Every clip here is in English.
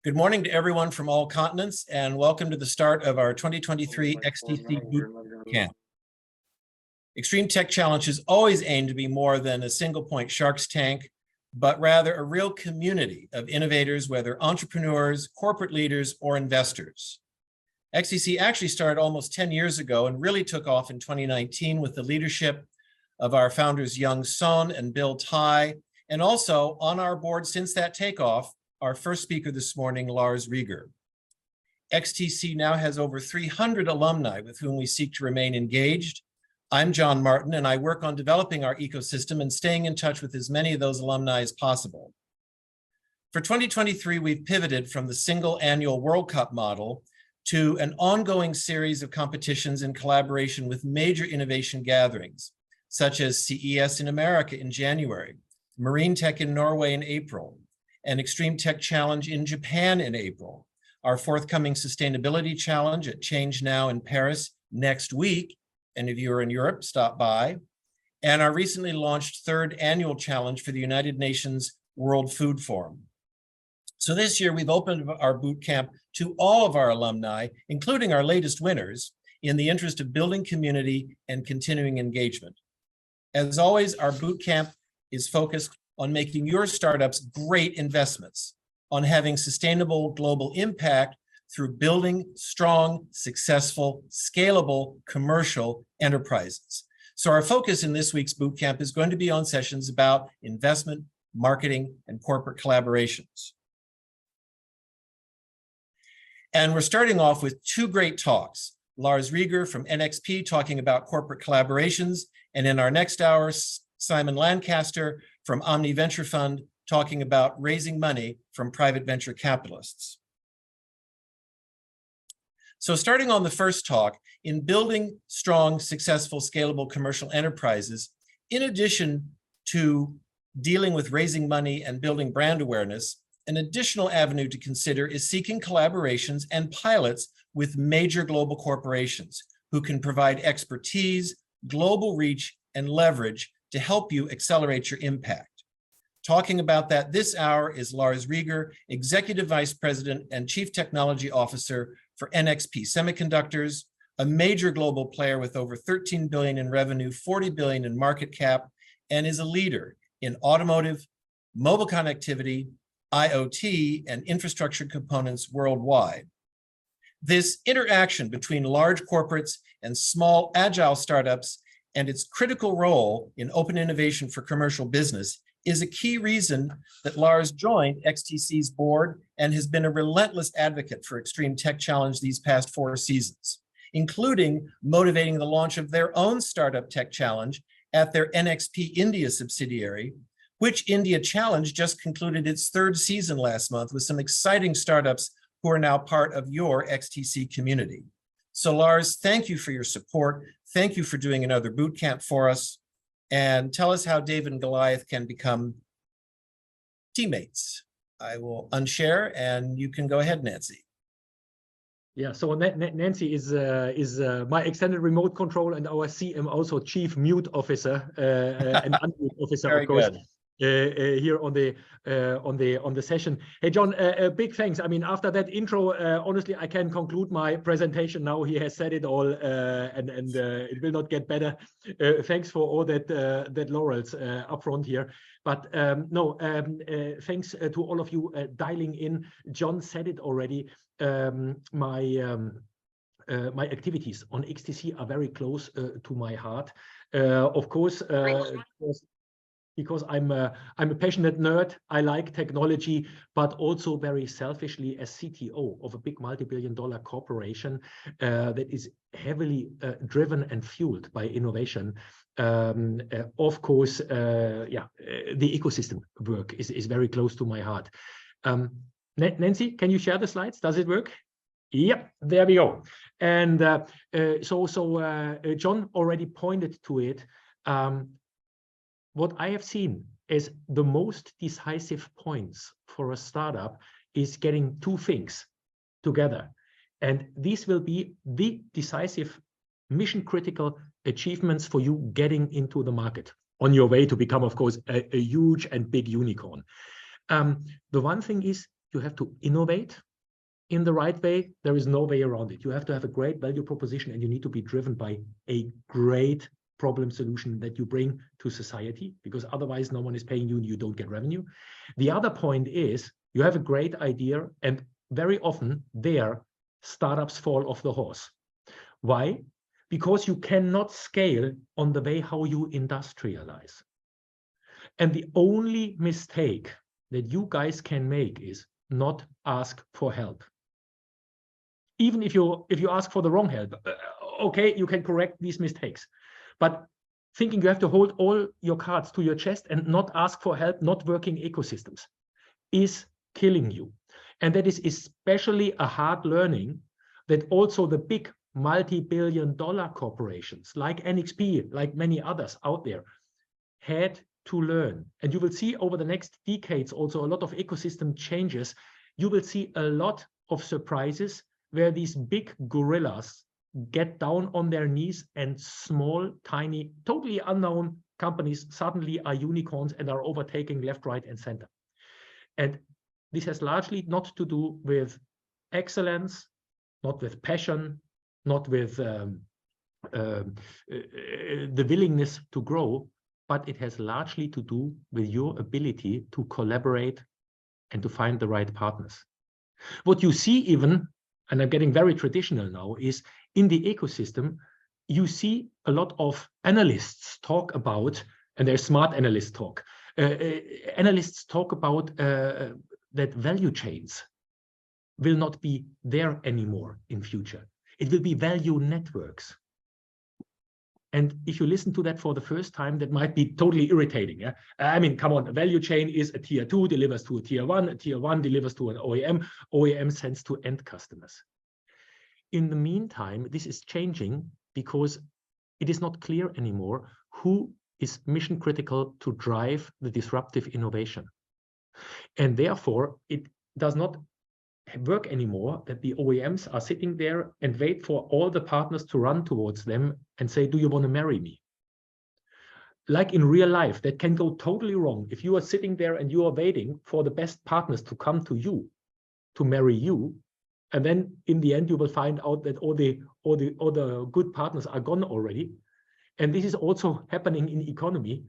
Good morning to everyone from all continents, and welcome to the start of our 2023 XTC Bootcamp. Extreme Tech Challenges always aim to be more than a single-point Shark's Tank, but rather a real community of innovators, whether entrepreneurs, corporate leaders, or investors. XTC actually started almost 10 years ago and really took off in 2019 with the leadership of our founders Young Son and Bill Tai, and also on our board since that takeoff, our first speaker this morning, Lars Reger. XTC now has over 300 alumni with whom we seek to remain engaged. I'm John Martin, and I work on developing our ecosystem and staying in touch with as many of those alumni as possible. For 2023, we've pivoted from the single annual World Cup model to an ongoing series of competitions in collaboration with major innovation gatherings, such as CES in America in January, Marine Tech in Norway in April, an Extreme Tech Challenge in Japan in April, our forthcoming Sustainability Challenge at Change Now in Paris next week. Any of you are in Europe, stop by. And our recently launched third annual challenge for the United Nations World Food Forum. So this year, we've opened our boot camp to all of our alumni, including our latest winners, in the interest of building community and continuing engagement. As always, our boot camp is focused on making your startups great investments, on having sustainable global impact through building strong, successful, scalable commercial enterprises. So our focus in this week's bootcamp is going to be on sessions about investment, marketing, and corporate collaborations. And we're starting off with two great talks. Lars Reger from NXP talking about corporate collaborations, and in our next hour, Simon Lancaster from Omni Venture Fund talking about raising money from private venture capitalists. So starting on the first talk, in building strong, successful, scalable commercial enterprises, in addition to dealing with raising money and building brand awareness, an additional avenue to consider is seeking collaborations and pilots with major global corporations who can provide expertise, global reach, and leverage to help you accelerate your impact. Talking about that this hour is Lars Reger, Executive Vice President and Chief Technology Officer for NXP Semiconductors, a major global player with over 13 billion in revenue, 40 billion in market cap, and is a leader in automotive, mobile connectivity, IoT, and infrastructure components worldwide. This interaction between large corporates and small agile startups and its critical role in open innovation for commercial business is a key reason that Lars joined XTC's board and has been a relentless advocate for Extreme Tech Challenge these past 4 seasons, including motivating the launch of their own startup tech challenge at their NXP India subsidiary, which India Challenge just concluded its 3rd season last month with some exciting startups who are now part of your XTC community. So Lars, thank you for your support. Thank you for doing another boot camp for us. And tell us how David and Goliath can become teammates. I will unshare and you can go ahead, Nancy. Yeah, so Nancy is my extended remote control and our CMO, so Chief Mute Officer and Unmute Officer, Very of course. Good. Here on the session. Hey John, big thanks. I mean, after that intro, honestly, I can conclude my presentation now. He has said it all, and it will not get better. Thanks for all that laurels up front here. But thanks to all of you dialing in. John said it already. My activities on XTC are very close to my heart. Of course. Because I'm a passionate nerd, I like technology, but also very selfishly as CTO of a big multi-billion-dollar corporation that is heavily driven and fueled by innovation. Of course, the ecosystem work is very close to my heart. Nancy, can you share the slides? Does it work? Yep, there we go. And John already pointed to it. What I have seen is the most decisive points for a startup is getting 2 things together. And these will be the decisive mission critical achievements for you getting into the market on your way to become, of course, a huge and big unicorn. The one thing is you have to innovate in the right way. There is no way around it. You have to have a great value proposition, and you need to be driven by a great problem solution that you bring to society, because otherwise no one is paying you and you don't get revenue. The other point is you have a great idea, and very often there startups fall off the horse. Why? Because you cannot scale on the way how you industrialize. And the only mistake that you guys can make is not ask for help. Even if you ask for the wrong help, okay, you can correct these mistakes. But thinking you have to hold all your cards to your chest and not ask for help, not working ecosystems, is killing you. And that is especially a hard learning that also the big multi-billion-dollar corporations like NXP, like many others out there, had to learn. And you will see over the next decades also a lot of ecosystem changes. You will see a lot of surprises where these big gorillas get down on their knees and small, tiny, totally unknown companies suddenly are unicorns and are overtaking left, right, and center. And this has largely not to do with excellence, not with passion, not with the willingness to grow, but it has largely to do with your ability to collaborate and to find the right partners. What you see even, and I'm getting very traditional now, is in the ecosystem, you see a lot of analysts talk about, and there's smart analyst talk, analysts talk about that value chains will not be there anymore in future. It will be value networks. And if you listen to that for the first time, that might be totally irritating. Yeah? I mean, come on, a value chain is a tier 2 delivers to a tier 1 delivers to an OEM, OEM sends to end customers. In the meantime, this is changing because it is not clear anymore who is mission critical to drive the disruptive innovation. And therefore, it does not work anymore that the OEMs are sitting there and wait for all the partners to run towards them and say, do you want to marry me? Like in real life, that can go totally wrong. If you are sitting there and you are waiting for the best partners to come to you, to marry you, and then in the end, you will find out that all the good partners are gone already. And this is also happening in economy,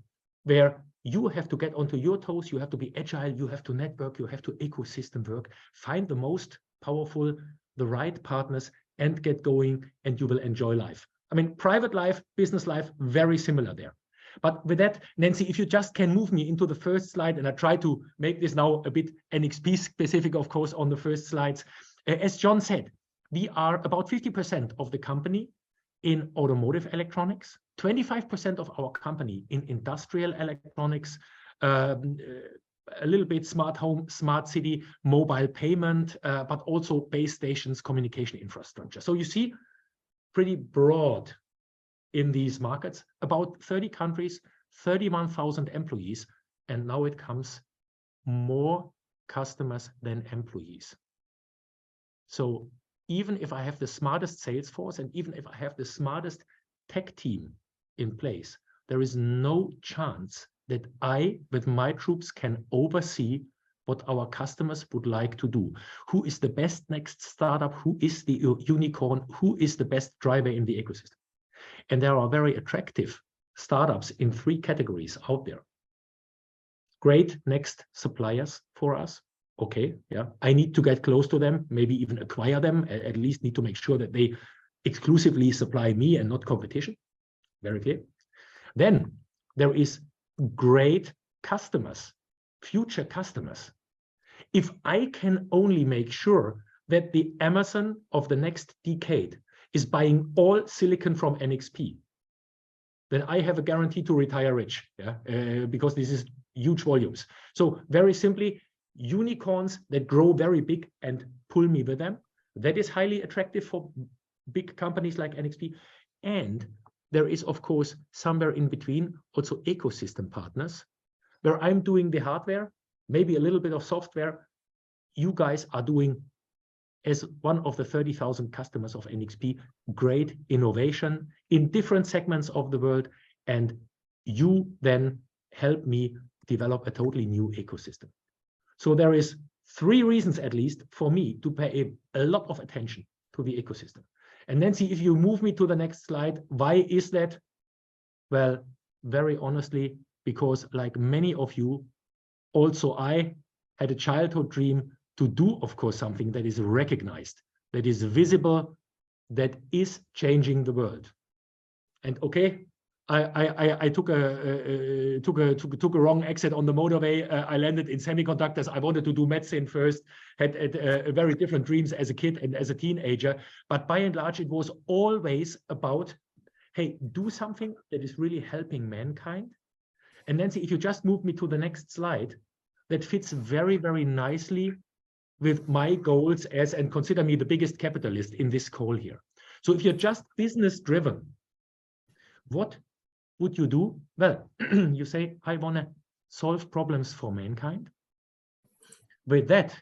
where you have to get onto your toes, you have to be agile, you have to network, you have to ecosystem work, find the most powerful, the right partners, and get going, and you will enjoy life. I mean, private life, business life, very similar there. But with that, Nancy, if you just can move me into the first slide, and I try to make this now a bit NXP specific, of course, on the first slides. As John said, we are about 50% of the company in automotive electronics, 25% of our company in industrial electronics, a little bit smart home, smart city, mobile payment, but also base stations, communication infrastructure. So you see, pretty broad in these markets, about 30 countries, 31,000 employees, and now it comes more customers than employees. So even if I have the smartest sales force, and even if I have the smartest tech team in place, there is no chance that I, with my troops, can oversee what our customers would like to do. Who is the best next startup? Who is the unicorn? Who is the best driver in the ecosystem? And there are very attractive startups in 3 categories out there. Great next suppliers for us. Okay, yeah, I need to get close to them, maybe even acquire them, at least need to make sure that they exclusively supply me and not competition. Very clear. Then there is great customers, future customers. If I can only make sure that the Amazon of the next decade is buying all silicon from NXP, then I have a guarantee to retire rich, yeah, because this is huge volumes. So very simply, unicorns that grow very big and pull me with them, that is highly attractive for big companies like NXP. And there is, of course, somewhere in between also ecosystem partners, where I'm doing the hardware, maybe a little bit of software. You guys are doing, as one of the 30,000 customers of NXP, great innovation in different segments of the world, and you then help me develop a totally new ecosystem. So there is 3 reasons at least for me to pay a lot of attention to the ecosystem. And Nancy, if you move me to the next slide, why is that? Well, very honestly, because like many of you, also I had a childhood dream to do, of course, something that is recognized, that is visible, that is changing the world. And okay, I took a wrong exit on the motorway. I landed in semiconductors. I wanted to do medicine first, had very different dreams as a kid and as a teenager. But by and large, it was always about, hey, do something that is really helping mankind. And Nancy, if you just move me to the next slide, that fits very, very nicely with my goals as, and consider me the biggest capitalist in this call here. So if you're just business driven, what would you do? Well, you say, I want to solve problems for mankind. With that,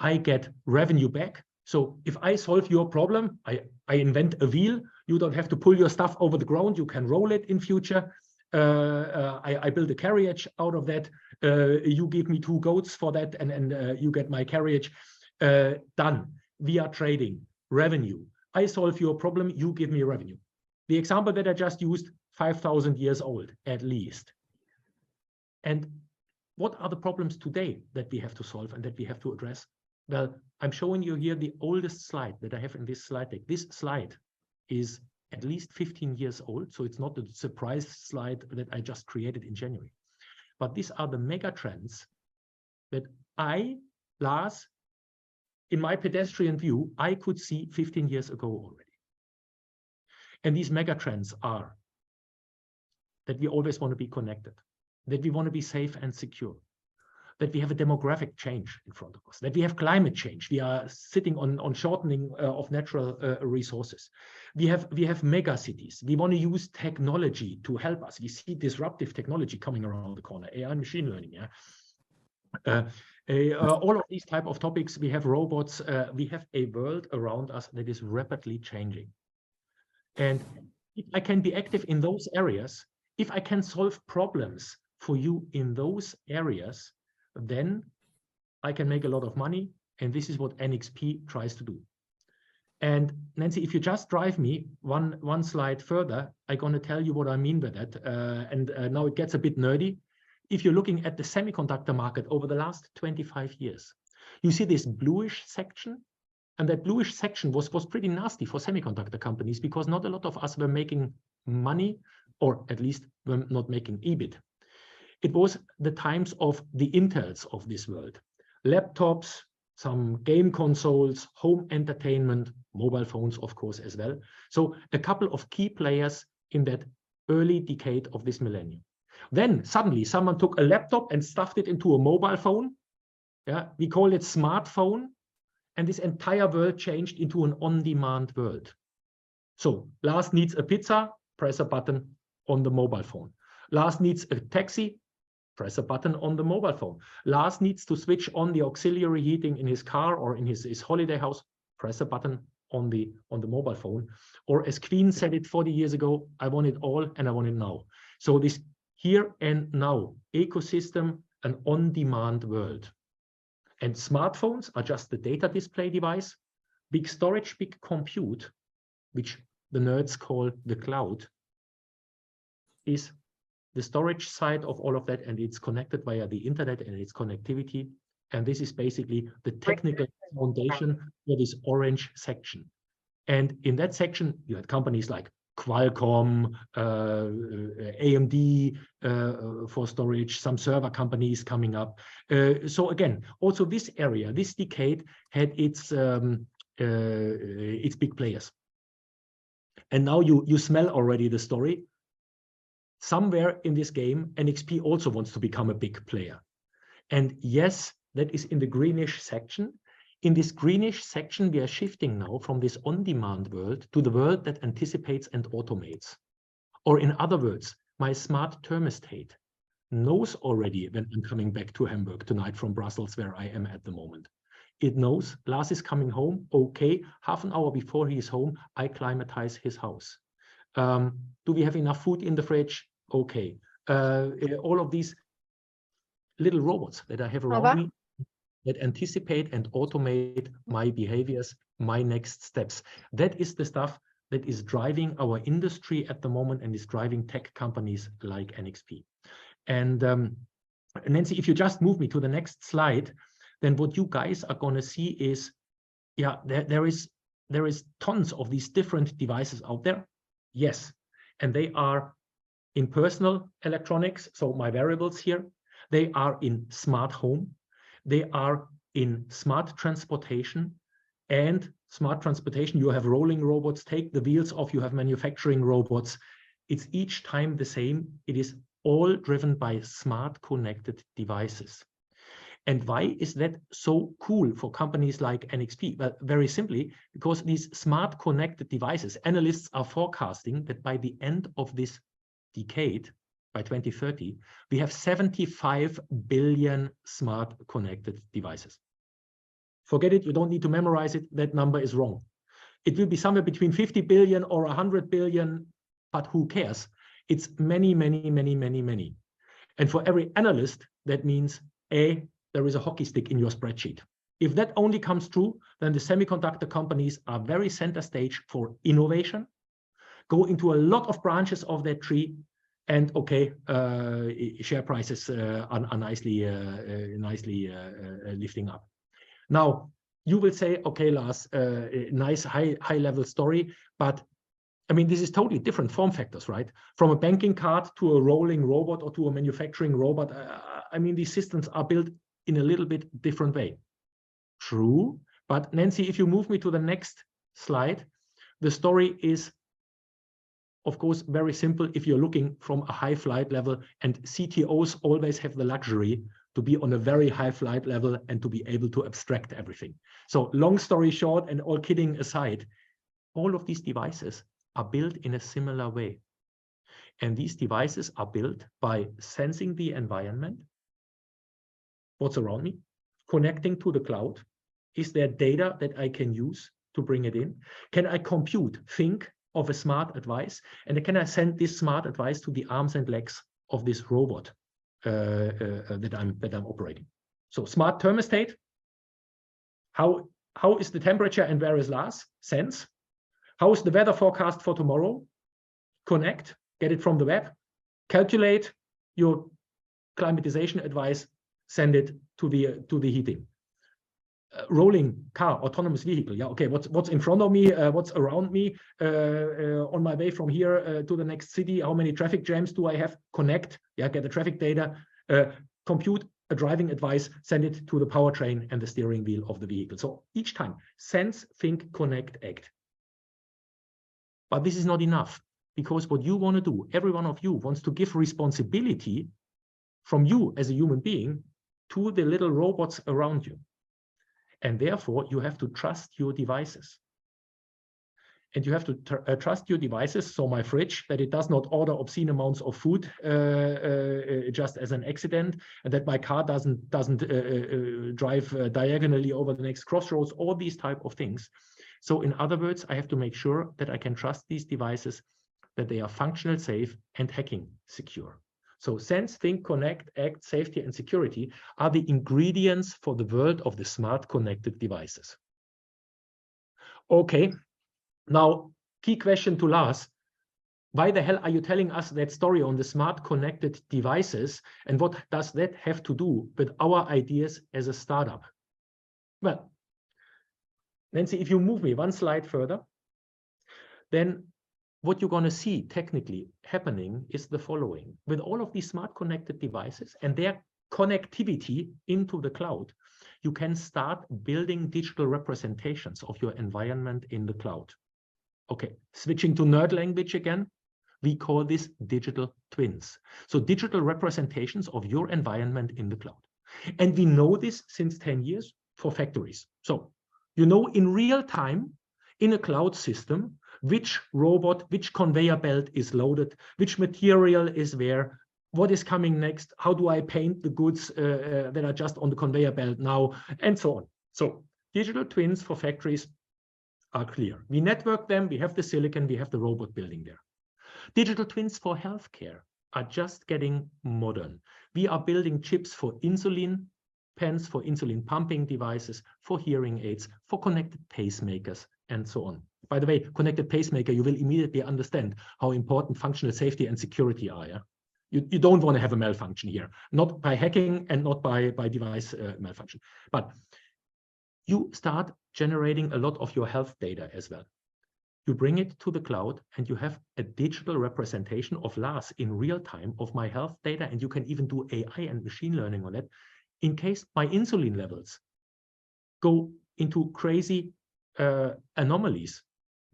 I get revenue back. So if I solve your problem, I invent a wheel. You don't have to pull your stuff over the ground. You can roll it in future. I build a carriage out of that. You give me 2 goats for that, and you get my carriage. Done. We are trading revenue. I solve your problem. You give me revenue. The example that I just used, 5,000 years old, at least. And what are the problems today that we have to solve and that we have to address? Well, I'm showing you here the oldest slide that I have in this slide deck. This slide is at least 15 years old, so it's not a surprise slide that I just created in January. But these are the mega trends that I, Lars, in my pedestrian view, I could see 15 years ago already. And these mega trends are that we always want to be connected, that we want to be safe and secure, that we have a demographic change in front of us, that we have climate change. We are sitting on shortening of natural resources. We have mega cities. We want to use technology to help us. We see disruptive technology coming around the corner, AI and machine learning. All of these type of topics, we have robots. We have a world around us that is rapidly changing. And if I can be active in those areas, if I can solve problems for you in those areas, then I can make a lot of money. And this is what NXP tries to do. And Nancy, if you just drive me one slide further, I'm going to tell you what I mean by that. Now it gets a bit nerdy. If you're looking at the semiconductor market over the last 25 years, you see this bluish section. And that bluish section was pretty nasty for semiconductor companies because not a lot of us were making money, or at least were not making EBIT. It was the times of the Intels of this world. Laptops, some game consoles, home entertainment, mobile phones, of course, as well. So a couple of key players in that early decade of this millennium. Then suddenly someone took a laptop and stuffed it into a mobile phone. Yeah, we call it smartphone. And this entire world changed into an on-demand world. So Lars needs a pizza, press a button on the mobile phone. Lars needs a taxi, press a button on the mobile phone. Lars needs to switch on the auxiliary heating in his car or in his holiday house, press a button on the mobile phone. Or as Queen said it 40 years ago, I want it all and I want it now. So this here and now ecosystem, an on-demand world. And smartphones are just the data display device. Big storage, big compute, which the nerds call the cloud, is the storage side of all of that, and it's connected via the internet and its connectivity. And this is basically the technical foundation for this orange section. And in that section, you had companies like Qualcomm, AMD for storage, some server companies coming up. So again, also this area, this decade had its big players. And now you smell already the story. Somewhere in this game, NXP also wants to become a big player. And yes, that is in the greenish section. In this greenish section, we are shifting now from this on-demand world to the world that anticipates and automates. Or in other words, my smart thermostat knows already when I'm coming back to Hamburg tonight from Brussels, where I am at the moment. It knows Lars is coming home. Okay, half an hour before he is home, I climatize his house. Do we have enough food in the fridge? Okay. All of these little robots that I have around me that anticipate and automate my behaviors, my next steps. That is the stuff that is driving our industry at the moment and is driving tech companies like NXP. And Nancy, if you just move me to the next slide, then what you guys are going to see is, yeah, there is tons of these different devices out there. Yes, and they are in personal electronics, so my wearables here. They are in smart home. They are in smart transportation. And smart transportation, you have rolling robots, take the wheels off, you have manufacturing robots. It's each time the same. It is all driven by smart connected devices. And why is that so cool for companies like NXP? Well, very simply, because these smart connected devices, analysts are forecasting that by the end of this decade, by 2030, we have 75 billion smart connected devices. Forget it, you don't need to memorize it, that number is wrong. It will be somewhere between 50 billion or 100 billion, but who cares? It's many, many, many, many, many. And for every analyst, that means there is a hockey stick in your spreadsheet. If that only comes true, then the semiconductor companies are very center stage for innovation, go into a lot of branches of that tree, and share prices are nicely lifting up. Now, you will say, okay, Lars, nice high level story, but I mean, this is totally different form factors, right? From a banking card to a rolling robot or to a manufacturing robot. I mean, these systems are built in a little bit different way. True, but Nancy, if you move me to the next slide, the story is, of course, very simple if you're looking from a high flight level, and CTOs always have the luxury to be on a very high flight level and to be able to abstract everything. So long story short, and all kidding aside, all of these devices are built in a similar way. And these devices are built by sensing the environment, what's around me, connecting to the cloud. Is there data that I can use to bring it in? Can I compute, think of a smart advice? And can I send this smart advice to the arms and legs of this robot that I'm operating? So smart thermostat, how is the temperature and where is Lars? Sense. How is the weather forecast for tomorrow? Connect, get it from the web, calculate your climatization advice, send it to the heating. Rolling car, autonomous vehicle. Yeah, okay, what's in front of me, what's around me, on my way from here to the next city, how many traffic jams do I have? Connect, yeah, get the traffic data, compute a driving advice, send it to the powertrain and the steering wheel of the vehicle. So each time, sense, think, connect, act. But this is not enough, because what you want to do, every one of you wants to give responsibility from you as a human being to the little robots around you. And therefore, you have to trust your devices. And you have to trust your devices, so my fridge, that it does not order obscene amounts of food just as an accident, and that my car doesn't drive diagonally over the next crossroads, all these type of things. So in other words, I have to make sure that I can trust these devices, that they are functional, safe, and hacking secure. So sense, think, connect, act, safety, and security are the ingredients for the world of the smart connected devices. Okay, now key question to Lars. Why the hell are you telling us that story on the smart connected devices? And what does that have to do with our ideas as a startup? Well, Nancy, if you move me one slide further, then what you're going to see technically happening is the following. With all of these smart connected devices and their connectivity into the cloud, you can start building digital representations of your environment in the cloud. Okay, switching to nerd language again, we call this digital twins. So digital representations of your environment in the cloud. And we know this since 10 years for factories. So, you know, in real time, in a cloud system, which robot, which conveyor belt is loaded, which material is where, what is coming next, how do I paint the goods that are just on the conveyor belt now, and so on. So digital twins for factories are clear. We network them, we have the silicon, we have the robot building there. Digital twins for healthcare are just getting modern. We are building chips for insulin pens, for insulin pumping devices, for hearing aids, for connected pacemakers, and so on. By the way, connected pacemaker, you will immediately understand how important functional safety and security are. Yeah? You don't want to have a malfunction here, not by hacking and not by device malfunction. But you start generating a lot of your health data as well. You bring it to the cloud and you have a digital representation of Lars in real time of my health data, and you can even do AI and machine learning on it. In case my insulin levels go into crazy anomalies,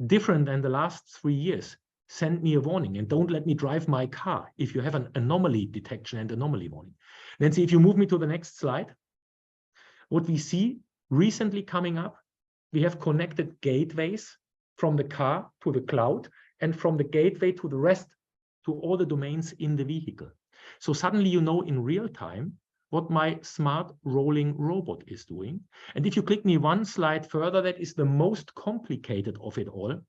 different than the last 3 years, send me a warning and don't let me drive my car if you have an anomaly detection and anomaly warning. Nancy, if you move me to the next slide, what we see recently coming up, we have connected gateways from the car to the cloud and from the gateway to the rest, to all the domains in the vehicle. So suddenly you know in real time what my smart rolling robot is doing. And if you click me one slide further, that is the most complicated of it all.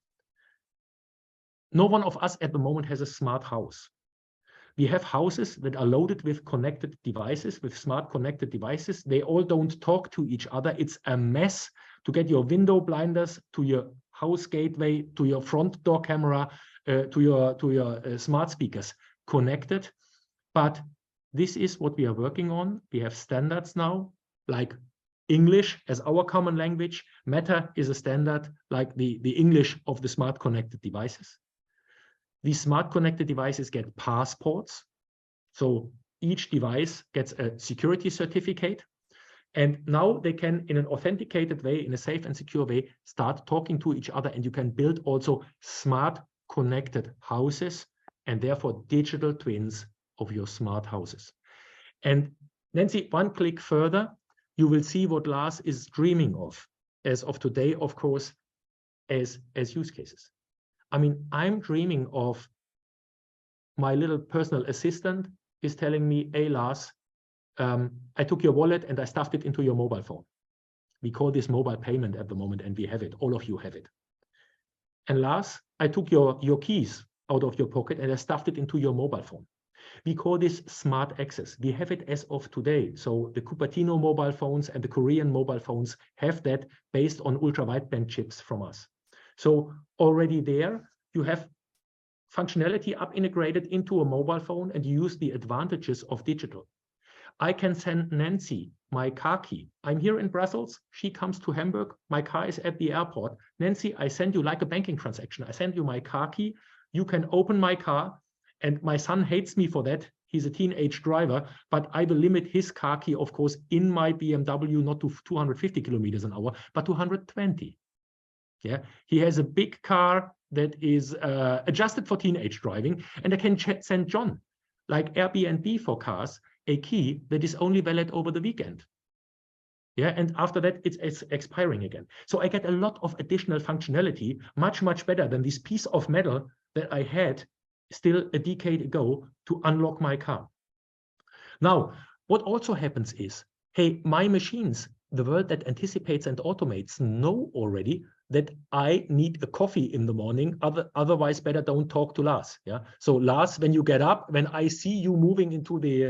No one of us at the moment has a smart house. We have houses that are loaded with connected devices, with smart connected devices. They all don't talk to each other. It's a mess to get your window blinders to your house gateway, to your front door camera, to your smart speakers connected. But this is what we are working on. We have standards now, like English as our common language. Meta is a standard like the English of the smart connected devices. These smart connected devices get passports. So each device gets a security certificate. And now they can, in an authenticated way, in a safe and secure way, start talking to each other. And you can build also smart connected houses and therefore digital twins of your smart houses. And Nancy, one click further, you will see what Lars is dreaming of as of today, of course, as use cases. I mean, I'm dreaming of my little personal assistant is telling me, hey, Lars, I took your wallet and I stuffed it into your mobile phone. We call this mobile payment at the moment, and we have it. All of you have it. And Lars, I took your keys out of your pocket and I stuffed it into your mobile phone. We call this smart access. We have it as of today. So the Cupertino mobile phones and the Korean mobile phones have that based on ultra-wideband chips from us. So already there, you have functionality up integrated into a mobile phone and you use the advantages of digital. I can send Nancy my car key. I'm here in Brussels. She comes to Hamburg. My car is at the airport. Nancy, I send you like a banking transaction. I send you my car key. You can open my car. And my son hates me for that. He's a teenage driver, but I will limit his car key, of course, in my BMW, not to 250 kilometers an hour, but to 120. Yeah, he has a big car that is adjusted for teenage driving, and I can send John, like Airbnb for cars, a key that is only valid over the weekend. Yeah, and after that, it's expiring again. So I get a lot of additional functionality, much, much better than this piece of metal that I had still a decade ago to unlock my car. Now, what also happens is, hey, my machines, the world that anticipates and automates, know already that I need a coffee in the morning. Otherwise, better don't talk to Lars. Yeah. So Lars, when you get up, when I see you moving into the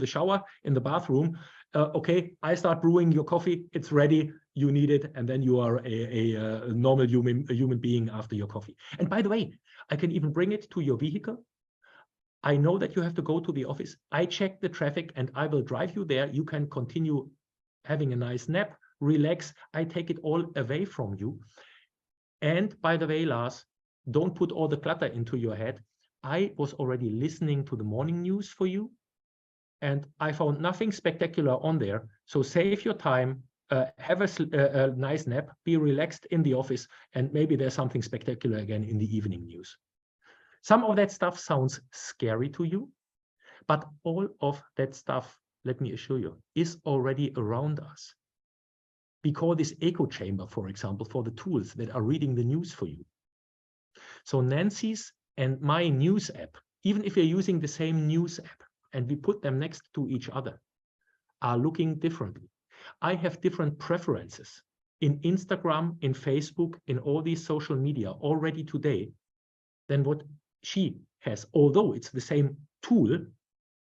shower in the bathroom, okay, I start brewing your coffee. It's ready. You need it, and then you are a normal human being after your coffee. And by the way, I can even bring it to your vehicle. I know that you have to go to the office. I check the traffic, and I will drive you there. You can continue having a nice nap, relax. I take it all away from you. And by the way, Lars, don't put all the clutter into your head. I was already listening to the morning news for you, and I found nothing spectacular on there. So save your time, have a nice nap, be relaxed in the office, and maybe there's something spectacular again in the evening news. Some of that stuff sounds scary to you, but all of that stuff, let me assure you, is already around us. We call this echo chamber, for example, for the tools that are reading the news for you. So Nancy's and my news app, even if you're using the same news app and we put them next to each other, are looking differently. I have different preferences in Instagram, in Facebook, in all these social media already today than what she has. Although it's the same tool,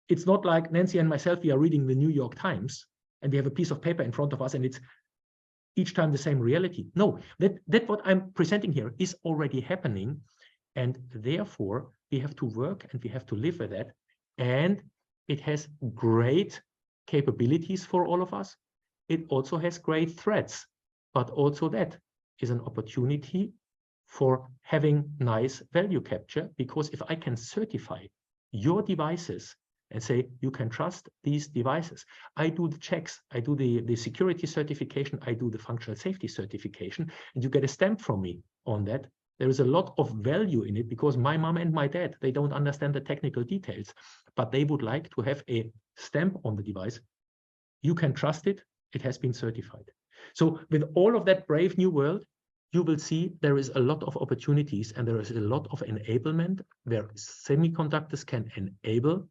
It's not like Nancy and myself, we are reading the New York Times and we have a piece of paper in front of us and it's each time the same reality. No, that what I'm presenting here is already happening. And therefore, we have to work and we have to live with that. And it has great capabilities for all of us. It also has great threats, but also that is an opportunity for having nice value capture, because if I can certify your devices and say, you can trust these devices, I do the checks, I do the security certification, I do the functional safety certification, and you get a stamp from me on that. There is a lot of value in it, because my mom and my dad, they don't understand the technical details, but they would like to have a stamp on the device. You can trust it, it has been certified. So with all of that brave new world, you will see there is a lot of opportunities and there is a lot of enablement where semiconductors can enable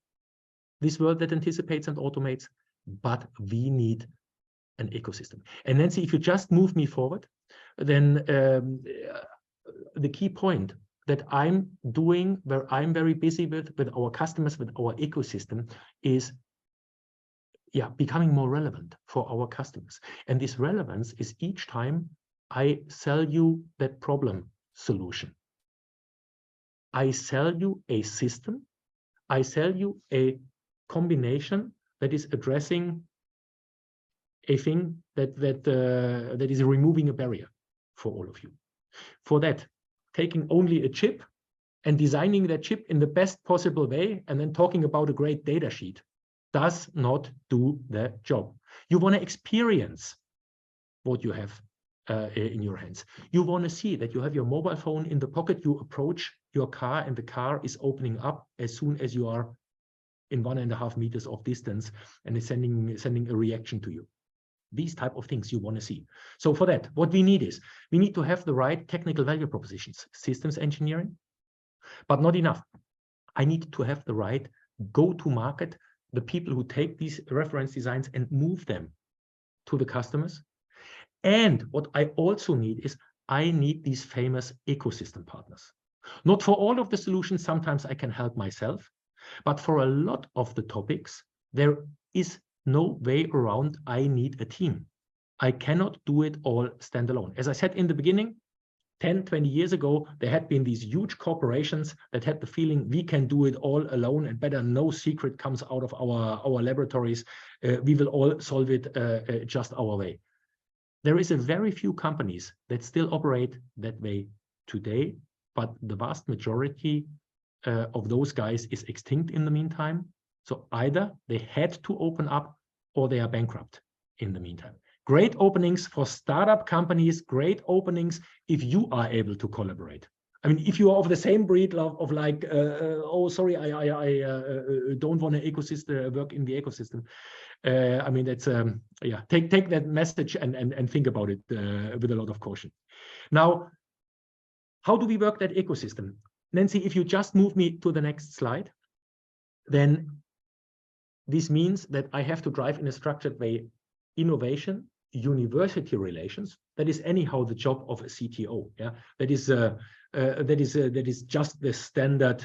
this world that anticipates and automates, but we need an ecosystem. And Nancy, if you just move me forward, then the key point that I'm doing, where I'm very busy with our customers, with our ecosystem, is becoming more relevant for our customers. And this relevance is each time I sell you that problem solution. I sell you a system. I sell you a combination that is addressing a thing that is removing a barrier for all of you. For that, taking only a chip and designing that chip in the best possible way and then talking about a great data sheet does not do the job. You want to experience what you have in your hands. You want to see that you have your mobile phone in the pocket, you approach your car and the car is opening up as soon as you are in 1.5 meters of distance and is sending a reaction to you. These type of things you want to see. So for that, what we need is, we need to have the right technical value propositions, systems engineering, but not enough. I need to have the right go-to-market, the people who take these reference designs and move them to the customers. And what I also need is, I need these famous ecosystem partners. Not for all of the solutions, sometimes I can help myself, but for a lot of the topics, there is no way around. I need a team. I cannot do it all standalone. As I said in the beginning, 10, 20 years ago, there had been these huge corporations that had the feeling we can do it all alone and better no secret comes out of our laboratories. We will all solve it just our way. There is a very few companies that still operate that way today, but the vast majority of those guys is extinct in the meantime. So either they had to open up or they are bankrupt in the meantime. Great openings for startup companies, great openings if you are able to collaborate. I mean, if you are of the same breed of like, oh, sorry, I don't want to work in the ecosystem. I mean, that's, take that message and think about it with a lot of caution. Now, how do we work that ecosystem? Nancy, if you just move me to the next slide, then this means that I have to drive in a structured way innovation, university relations. That is anyhow the job of a CTO. Yeah, that is just the standard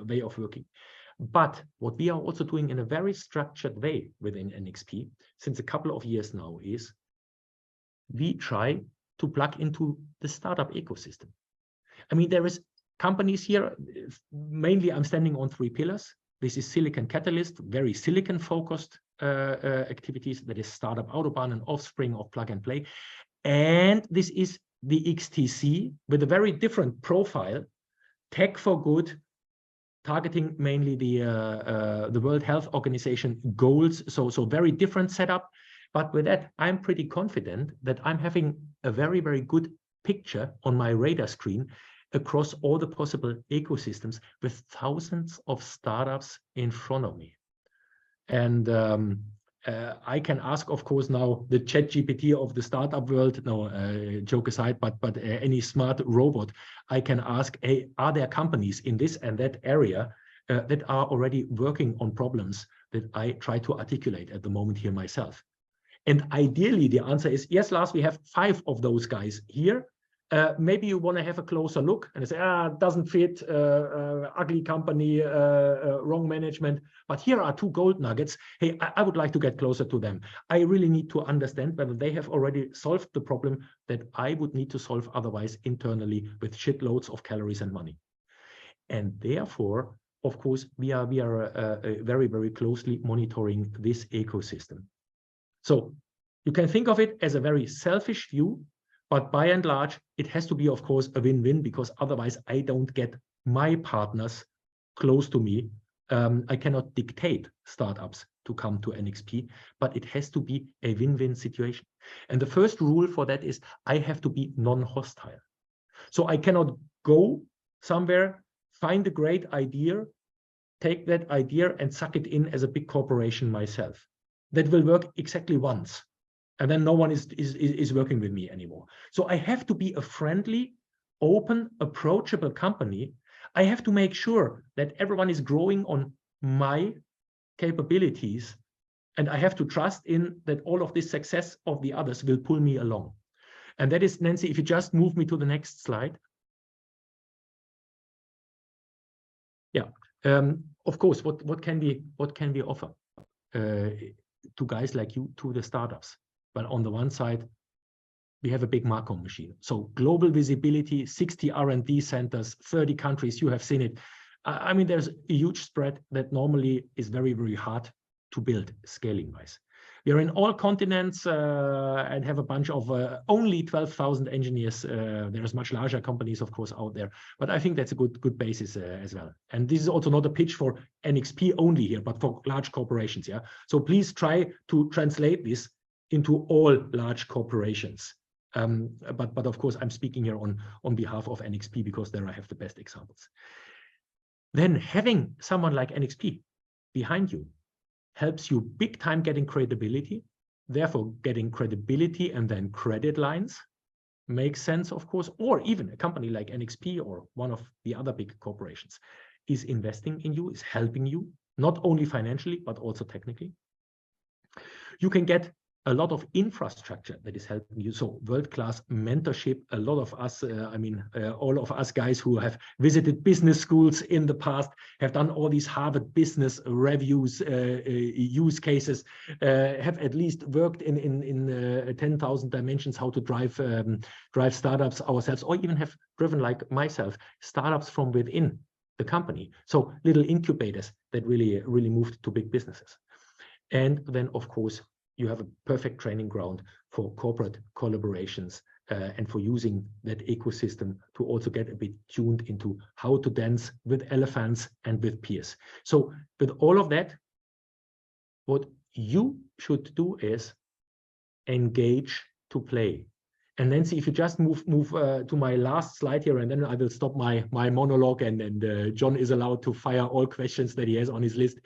way of working. But what we are also doing in a very structured way within NXP since a couple of years now is we try to plug into the startup ecosystem. I mean, there is companies here, mainly I'm standing on 3 pillars. This is Silicon Catalyst, very silicon focused activities. That is Startup Autobahn, an offspring of Plug and Play. And this is the XTC with a very different profile, tech for good, targeting mainly the World Health Organization goals. So very different setup. But with that, I'm pretty confident that I'm having a very, very good picture on my radar screen across all the possible ecosystems with thousands of startups in front of me. And I can ask, of course, now the ChatGPT of the startup world, no, joke aside, but any smart robot, I can ask, hey, are there companies in this and that area that are already working on problems that I try to articulate at the moment here myself? And ideally, the answer is, yes, Lars, we have 5 of those guys here. maybe you want to have a closer look and say, doesn't fit, ugly company, wrong management. But here are two gold nuggets. Hey, I would like to get closer to them. I really need to understand whether they have already solved the problem that I would need to solve otherwise internally with shitloads of calories and money. And therefore, of course, we are very, very closely monitoring this ecosystem. So you can think of it as a very selfish view. But by and large, it has to be, of course, a win-win, because otherwise I don't get my partners close to me. I cannot dictate startups to come to NXP, but it has to be a win-win situation. And the first rule for that is I have to be non-hostile. So I cannot go somewhere, find a great idea, take that idea and suck it in as a big corporation myself. That will work exactly once. And then no one is working with me anymore. So I have to be a friendly, open, approachable company. I have to make sure that everyone is growing on my capabilities. And I have to trust in that all of this success of the others will pull me along. And that is, Nancy, if you just move me to the next slide. Yeah, of course, what can we offer to guys like you, to the startups? Well, on the one side, we have a big Marcom machine. So global visibility, 60 R&D centers, 30 countries, you have seen it. I mean, there's a huge spread that normally is very, very hard to build scaling-wise. We are in all continents and have a bunch of only 12,000 engineers. There's much larger companies, of course, out there. But I think that's a good basis as well. And this is also not a pitch for NXP only here, but for large corporations. Yeah. So please try to translate this into all large corporations. But of course, I'm speaking here on behalf of NXP because there I have the best examples. Then having someone like NXP behind you helps you big time getting credibility. Therefore, getting credibility and then credit lines makes sense, of course. Or even a company like NXP or one of the other big corporations is investing in you, is helping you, not only financially, but also technically. You can get a lot of infrastructure that is helping you. So world-class mentorship. A lot of us, all of us guys who have visited business schools in the past have done all these Harvard business reviews, use cases, have at least worked in 10,000 dimensions how to drive startups ourselves, or even have driven, like myself, startups from within the company. So little incubators that really moved to big businesses. And then, of course, you have a perfect training ground for corporate collaborations and for using that ecosystem to also get a bit tuned into how to dance with elephants and with peers. So with all of that, what you should do is engage to play. And Nancy, if you just move to my last slide here, and then I will stop my monologue, and John is allowed to fire all questions that he has on his list.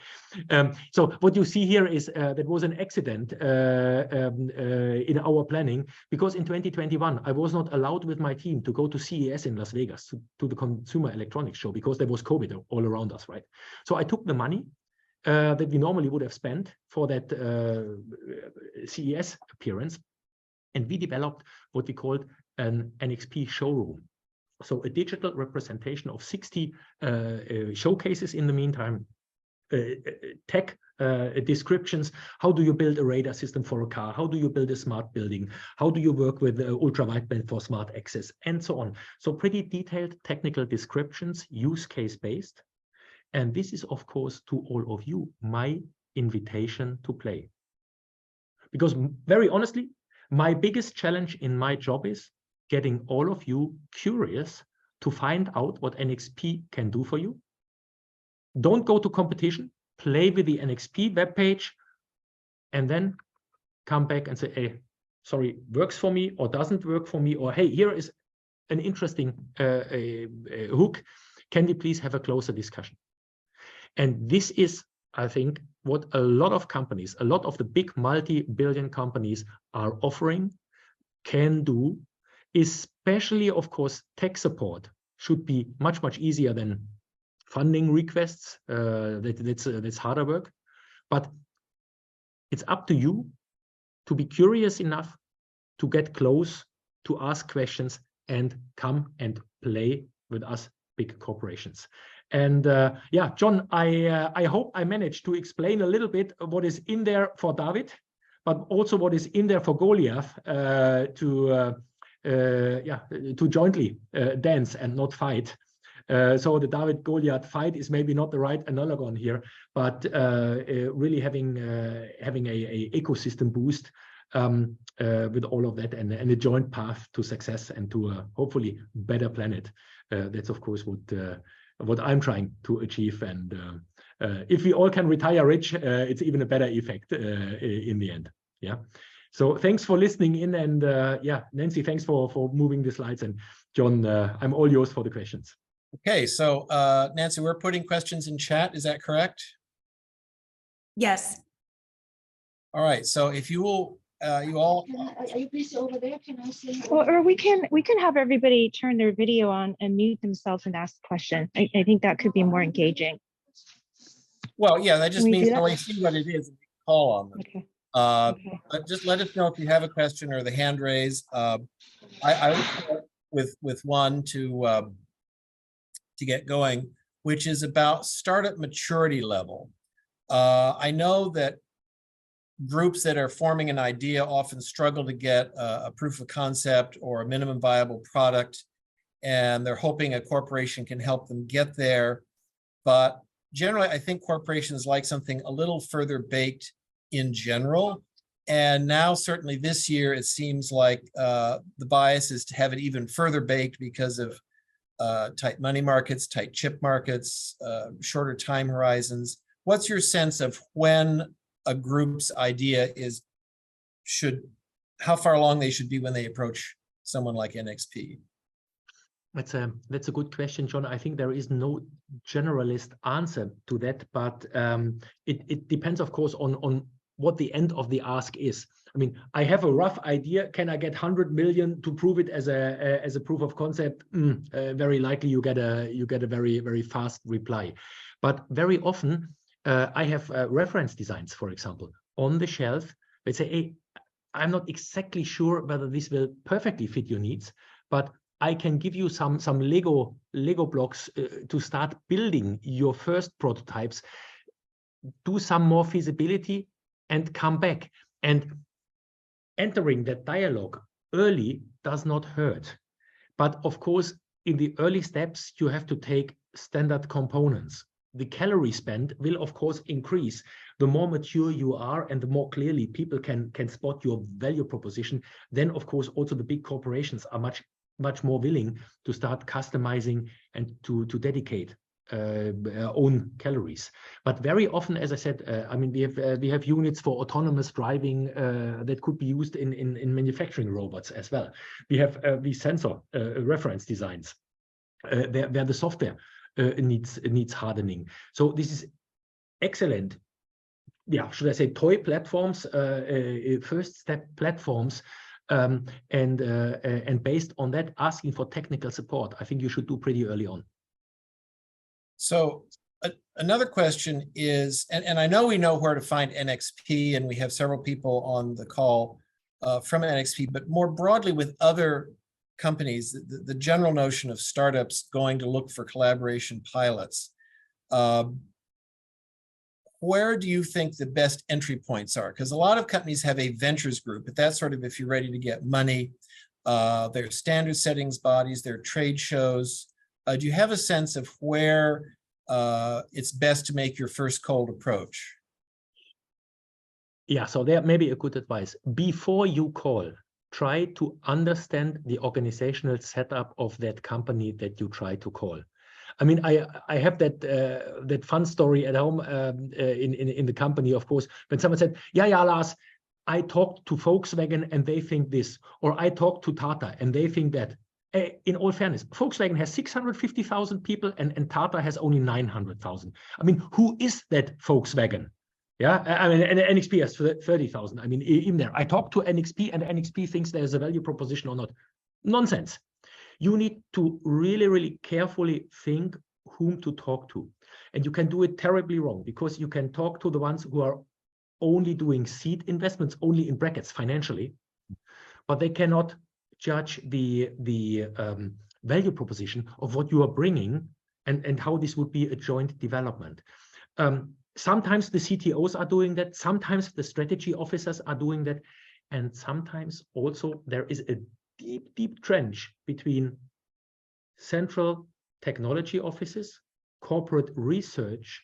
So what you see here is that was an accident in our planning, because in 2021, I was not allowed with my team to go to CES in Las Vegas, to the Consumer Electronics Show, because there was COVID all around us, right? So I took the money that we normally would have spent for that CES appearance, and we developed what we called an NXP showroom. So a digital representation of 60 showcases in the meantime, tech descriptions. How do you build a radar system for a car? How do you build a smart building? How do you work with ultra-wideband for smart access, and so on? So pretty detailed technical descriptions, use case based. And this is, of course, to all of you, my invitation to play. Because very honestly, my biggest challenge in my job is getting all of you curious to find out what NXP can do for you. Don't go to competition, play with the NXP webpage, and then come back and say, hey, sorry, works for me or doesn't work for me, or hey, here is an interesting hook. Can we please have a closer discussion? And this is, I think, what a lot of companies, a lot of the big multi-billion companies are offering, can do, especially, of course, tech support should be much, much easier than funding requests. That's harder work. But it's up to you to be curious enough to get close, to ask questions, and come and play with us big corporations. And yeah, John, I hope I managed to explain a little bit what is in there for David, but also what is in there for Goliath to jointly dance and not fight. So the David Goliath fight is maybe not the right analogon here, but really having a ecosystem boost with all of that and a joint path to success and to a hopefully better planet. That's of course what I'm trying to achieve. And if we all can retire rich, it's even a better effect in the end. Yeah. So thanks for listening in, and yeah, Nancy, thanks for moving the slides, and John, I'm all yours for the questions. Okay, so Nancy, we're putting questions in chat. Is that correct? Yes. All right. So if you will, you all. Are you please over there? Can I see? Or we can have everybody turn their video on and mute themselves and ask a question. I think that could be more engaging. Well, yeah, that just Can we means do that? only see what it is and call on them. Okay. Okay. But just let us know if you have a question or the hand raise. I would start with one to get going, which is about startup maturity level. I know that groups that are forming an idea often struggle to get a proof of concept or a minimum viable product, and they're hoping a corporation can help them get there. But generally, I think corporations like something a little further baked in general. And now, certainly this year, it seems like the bias is to have it even further baked because of tight money markets, tight chip markets, shorter time horizons. What's your sense of when a group's idea how far along they should be when they approach someone like NXP? That's a good question, John. I think there is no generalist answer to that, but it depends, of course, on what the end of the ask is. I mean, I have a rough idea. Can I get 100 million to prove it as a proof of concept? Very likely you get a very, very fast reply. But very often I have reference designs, for example, on the shelf. Let's say, hey, I'm not exactly sure whether this will perfectly fit your needs, but I can give you some Lego blocks to start building your first prototypes, do some more feasibility, and come back. And entering that dialogue early does not hurt. But of course, in the early steps, you have to take standard components. The calorie spend will, of course, increase. The more mature you are and the more clearly people can spot your value proposition, then, of course, also the big corporations are much more willing to start customizing and to dedicate own calories. But very often, as I said, I mean, we have units for autonomous driving that could be used in manufacturing robots as well. We have these sensor reference designs where the software needs hardening. So this is excellent. Yeah, should I say toy platforms, first step platforms, and based on that, asking for technical support. I think you should do pretty early on. So another question is, and I know we know where to find NXP, and we have several people on the call from NXP, but more broadly with other companies, the general notion of startups going to look for collaboration pilots. Where do you think the best entry points are? Because a lot of companies have a ventures group, but that's sort of if you're ready to get money. Their standard settings bodies, their trade shows. Do you have a sense of where it's best to make your first cold approach? Yeah, so there may be a good advice. Before you call, try to understand the organizational setup of that company that you try to call. I mean, I have that fun story at home in the company, of course, when someone said, yeah, Lars, I talked to Volkswagen and they think this, or I talked to Tata and they think that. In all fairness, Volkswagen has 650,000 people and Tata has only 900,000. I mean, who is that Volkswagen? Yeah, I mean, and NXP has 30,000. I mean, in there, I talked to NXP and NXP thinks there's a value proposition or not. Nonsense. You need to really, really carefully think whom to talk to. And you can do it terribly wrong because you can talk to the ones who are only doing seed investments, only in brackets financially, but they cannot judge the value proposition of what you are bringing and how this would be a joint development. Sometimes the CTOs are doing that, sometimes the strategy officers are doing that, and sometimes also there is a deep trench between central technology offices, corporate research,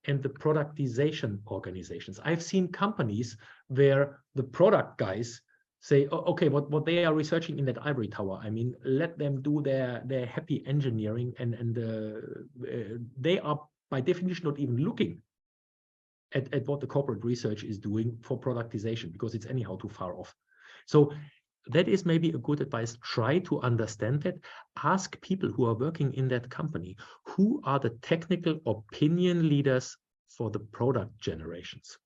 and the productization organizations. I've seen companies where the product guys say, oh, okay, what they are researching in that ivory tower, I mean, let them do their happy engineering, and they are by definition not even looking at what the corporate research is doing for productization, because it's anyhow too far off. So that is maybe a good advice. Try to understand that. Ask people who are working in that company, who are the technical opinion leaders for the product generations.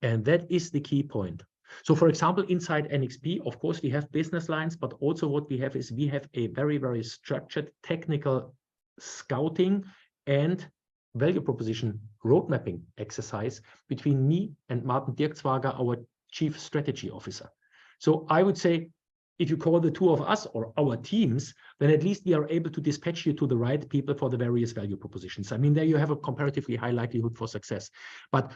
And that is the key point. So for example, inside NXP, of course, we have business lines, but also what we have is we have a very structured technical scouting and value proposition road mapping exercise between me and Martin Dirkswager, our Chief Strategy Officer. So I would say, if you call the two of us or our teams, then at least we are able to dispatch you to the right people for the various value propositions. I mean, there you have a comparatively high likelihood for success. But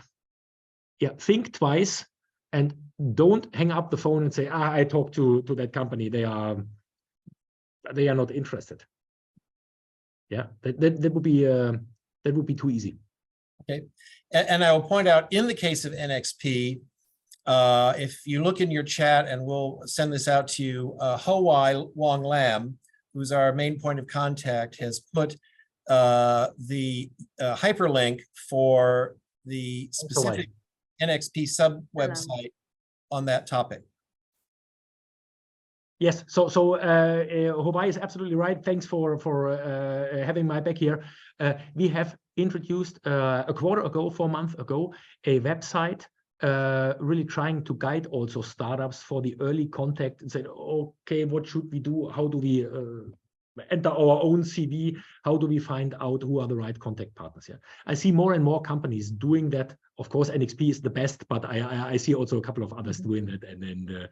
yeah, think twice and don't hang up the phone and say, I talked to that company. They are not interested. Yeah, that would be too easy. Okay, and I will point out, in the case of NXP, if you look in your chat, and we'll send this out to you, Ho Wong Lam, who's our main point of contact, has put the hyperlink for the specific NXP sub website on that topic. Yes, so Hobay is absolutely right. Thanks for having my back here. We have introduced a quarter ago, 4 months ago, a website really trying to guide also startups for the early contact and said, okay, what should we do? How do we enter our own CV? How do we find out who are the right contact partners here? I see more and more companies doing that. Of course, NXP is the best, but I see also a couple of others doing that, and then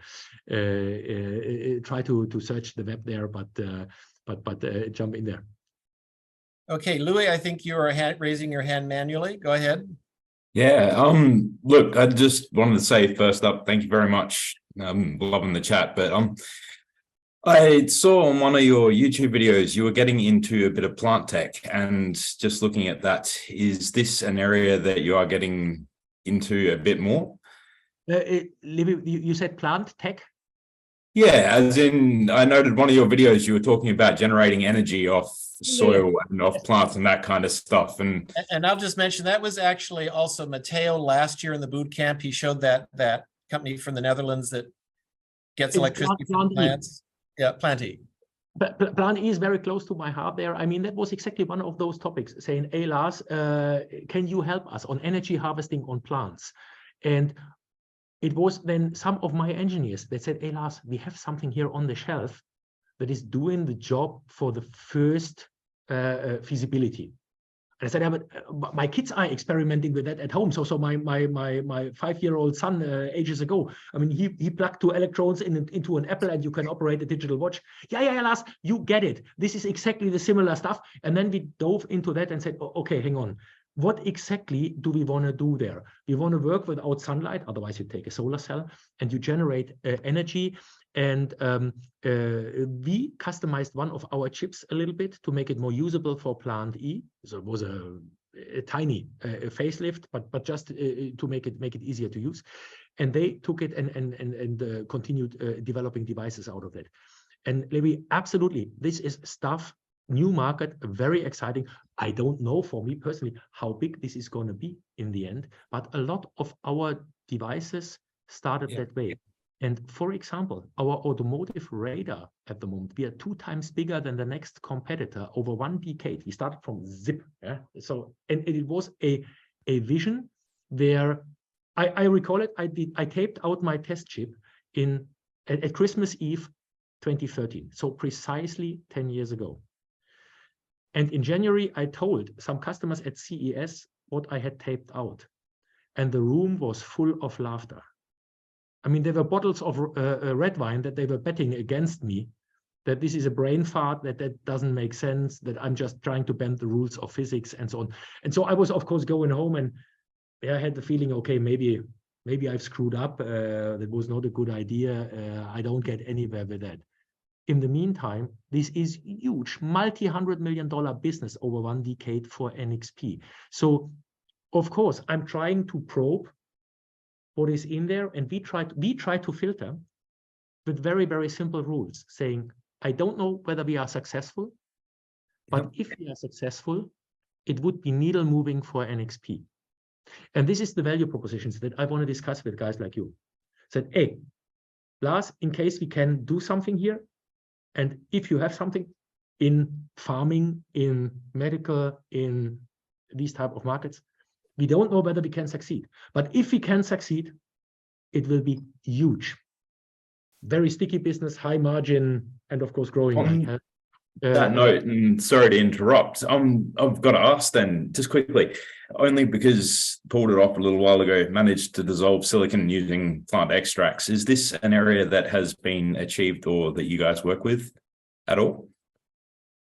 try to search the web there, but jump in there. Okay, Louis, I think you are raising your hand manually. Go ahead. Yeah, look, I just wanted to say first up, thank you very much. Loving the chat, but I saw on one of your YouTube videos, you were getting into a bit of plant tech, and just looking at that, is this an area that you are getting into a bit more? You said plant tech? Yeah, as in, I noted one of your videos, you were talking about generating energy off soil and off plants and that kind of stuff. And I'll just mention, that was actually also Matteo last year in the boot camp. He showed that company from the Netherlands that gets electricity from plants. Yeah, Plant E. But Plant E is very close to my heart there. I mean, that was exactly one of those topics, saying, hey, Lars, can you help us on energy harvesting on plants? And it was then some of my engineers that said, hey, Lars, we have something here on the shelf that is doing the job for the first feasibility. And I said, yeah, but my kids are experimenting with that at home. So my 5-year-old son ages ago, I mean, he plugged 2 electrodes into an Apple, and you can operate a digital watch. Yeah, Lars, you get it. This is exactly the similar stuff. And then we dove into that and said, okay, hang on. What exactly do we want to do there? We want to work without sunlight. Otherwise, you take a solar cell and you generate energy. And we customized one of our chips a little bit to make it more usable for Plant E. So it was a tiny facelift, but just to make it easier to use. And they took it and continued developing devices out of that. And Levi, absolutely, this is stuff, new market, very exciting. I don't know, for me personally, how big this is going to be in the end, but a lot of our devices started that way. And for example, our automotive radar at the moment, we are 2 times bigger than the next competitor over 1 decade. We started from zip. Yeah? So, and it was a vision where I recall it. I taped out my test chip at Christmas Eve 2013. So precisely 10 years ago. And in January, I told some customers at CES what I had taped out. And the room was full of laughter. I mean, there were bottles of red wine that they were betting against me, that this is a brain fart, that doesn't make sense, that I'm just trying to bend the rules of physics and so on. And so I was, of course, going home and I had the feeling, okay, maybe I've screwed up. That was not a good idea. I don't get anywhere with that. In the meantime, this is huge, multi-$100 million business over 1 decade for NXP. So, of course, I'm trying to probe what is in there, and we try to filter with very, very simple rules, saying, I don't know whether we are successful, but if we are successful, it would be needle moving for NXP. And this is the value propositions that I want to discuss with guys like you. Said, hey, Lars, in case we can do something here, and if you have something in farming, in medical, in these type of markets, we don't know whether we can succeed. But if we can succeed, it will be huge. Very sticky business, high margin, and of course growing. On that note, and sorry to interrupt, I've got to ask then, just quickly, only because pulled it off a little while ago, managed to dissolve silicon using plant extracts. Is this an area that has been achieved or that you guys work with at all?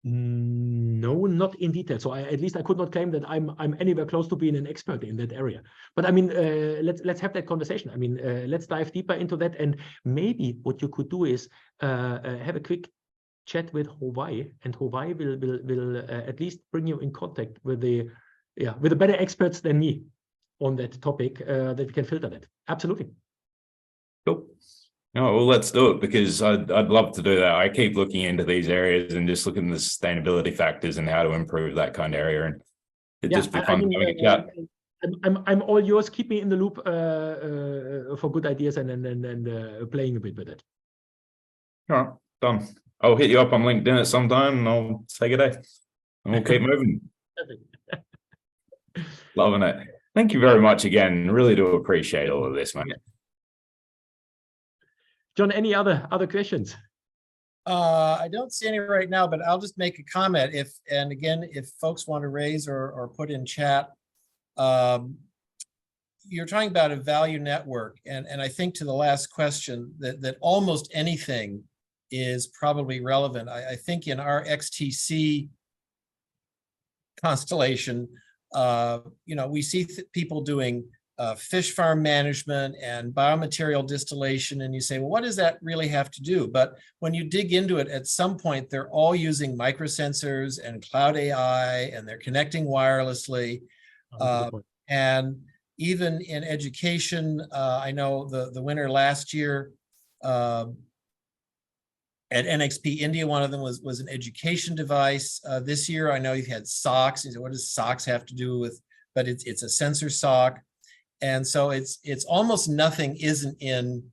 No, not in detail. So at least I could not claim that I'm anywhere close to being an expert in that area. But I mean, let's have that conversation. I mean, let's dive deeper into that. And maybe what you could do is have a quick chat with Hawaii, and Hawaii will at least bring you in contact with the better experts than me on that topic, that we can filter that. Absolutely. Cool. No, well, let's do it, because I'd love to do that. I keep looking into these areas and just looking at the sustainability factors and how to improve that kind of area. And it'd just be fun having a chat. I'm all yours. Keep me in the loop for good ideas and playing a bit with it. All right, done. I'll hit you up on LinkedIn at some time and I'll say good day. And we'll keep moving. Loving it. Thank you very much again. Really do appreciate all of this, mate. John, any other questions? I don't see any right now, but I'll just make a comment. If folks want to raise or put in chat, you're talking about a value network, and I think to the last question that almost anything is probably relevant. I think in our XTC constellation, we see people doing fish farm management and biomaterial distillation, and you say, well, what does that really have to do? But when you dig into it, at some point, they're all using microsensors and cloud AI, and they're connecting wirelessly. And even in education, I know the winner last year at NXP India, one of them was an education device. This year, I know you've had socks. You say, what does socks have to do with? But it's a sensor sock. And so it's almost nothing isn't in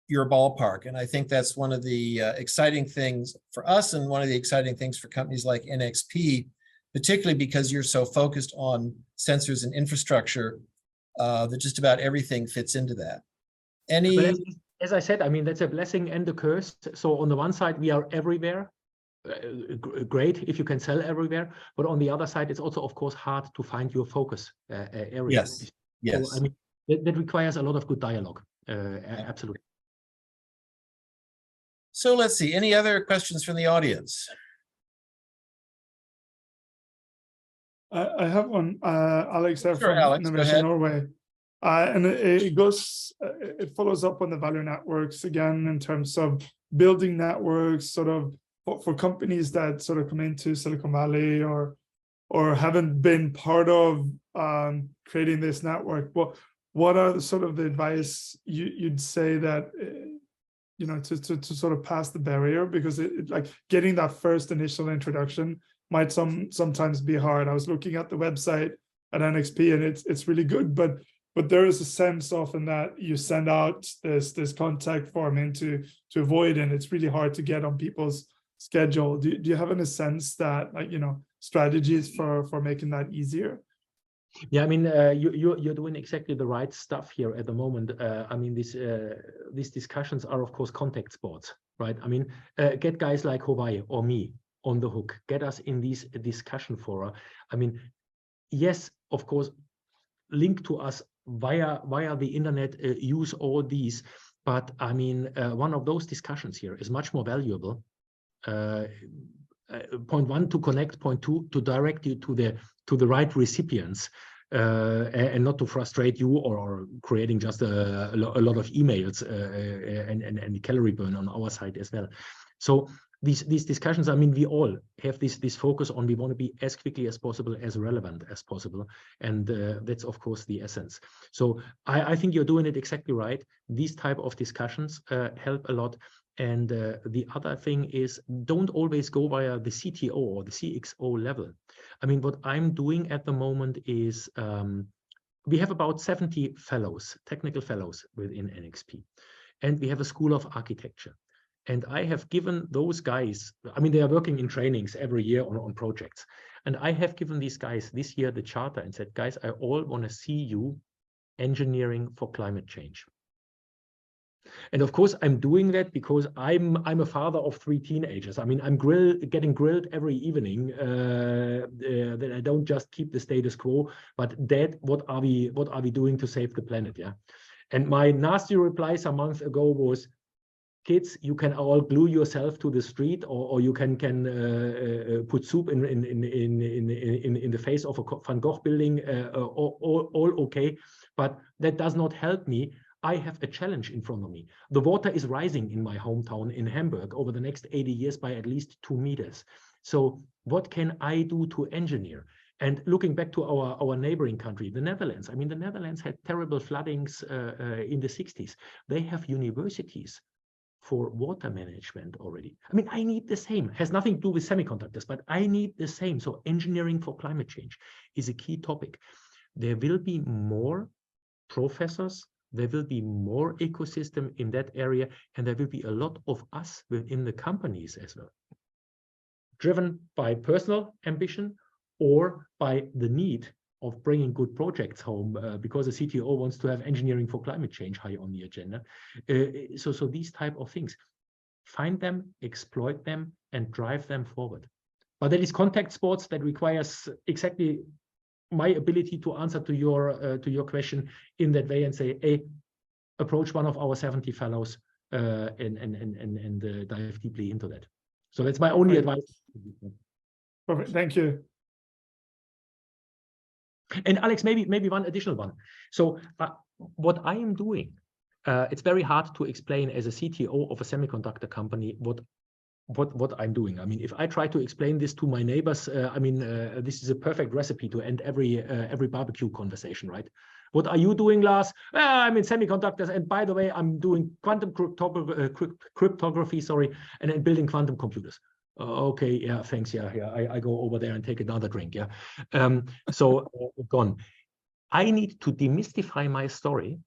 your ballpark. And I think that's one of the exciting things for us, and one of the exciting things for companies like NXP, particularly because you're so focused on sensors and infrastructure, that just about everything fits into that. As I said, I mean, that's a blessing and a curse. So on the one side, we are everywhere. Great if you can sell everywhere, but on the other side, it's also, of course, hard to find your focus area. Yes. So, I mean, that requires a lot of good dialogue. Absolutely. So let's see. Any other questions from the audience? I have one, Alex, there Sure, from Alex, go Innovation ahead. Norway. And it follows up on the value networks again, in terms of building networks, sort of for companies that sort of come into Silicon Valley or haven't been part of creating this network. What are the sort of the advice you'd say that to sort of pass the barrier, because it like getting that first initial introduction might sometimes be hard. I was looking at the website at NXP and it's really good, but there is a sense often that you send out this contact form to avoid, and it's really hard to get on people's schedule. Do you have any sense that, like, strategies for making that easier? Yeah, I mean, you're doing exactly the right stuff here at the moment. I mean, these discussions are, of course, contact sports, right? I mean, get guys like Hawaii or me on the hook, get us in these discussion fora. I mean, yes, of course, link to us via the internet use all these. But I mean, one of those discussions here is much more valuable. Point one, to connect. Point two, to direct you to the right recipients, and not to frustrate you or creating just a lot of emails and calorie burn on our side as well. So these discussions, I mean, we all have this focus on, we want to be as quickly as possible, as relevant as possible. And that's, of course, the essence. So I think you're doing it exactly right. These type of discussions help a lot. And the other thing is, don't always go via the CTO or the CXO level. I mean, what I'm doing at the moment is we have about 70 fellows, technical fellows within NXP. And we have a school of architecture. And I have given those guys, I mean, they are working in trainings every year on projects. And I have given these guys this year the charter and said, guys, I all want to see you engineering for climate change. And of course, I'm doing that because I'm a father of 3 teenagers. I mean, I'm getting grilled every evening that I don't just keep the status quo, but Dad, what are we doing to save the planet? Yeah. And my nasty reply some months ago was, kids, you can all glue yourself to the street, or you can put soup in the face of a Van Gogh building, all okay, but that does not help me. I have a challenge in front of me. The water is rising in my hometown in Hamburg over the next 80 years by at least 2 meters. So what can I do to engineer? And looking back to our neighboring country, the Netherlands. I mean, the Netherlands had terrible floodings in the 60s. They have universities for water management already. I mean, I need the same. It has nothing to do with semiconductors, but I need the same. So engineering for climate change is a key topic. There will be more professors, there will be more ecosystem in that area, and there will be a lot of us within the companies as well, driven by personal ambition or by the need of bringing good projects home, because the CTO wants to have engineering for climate change high on the agenda. So these type of things, find them, exploit them, and drive them forward. But that is contact sports that requires exactly my ability to answer to your question in that way and say, hey, approach one of our 70 fellows and dive deeply into that. So that's my only advice. Perfect. Thank you. And Alex, maybe one additional one. So what I am doing, it's very hard to explain as a CTO of a semiconductor company what I'm doing. I mean, if I try to explain this to my neighbors, I mean, this is a perfect recipe to end every barbecue conversation, right? What are you doing, Lars? I'm in semiconductors, and by the way, I'm doing quantum cryptography, sorry, and then building quantum computers. Okay, yeah, thanks. Yeah, I go over there and take another drink. Yeah, so gone. I need to demystify my story,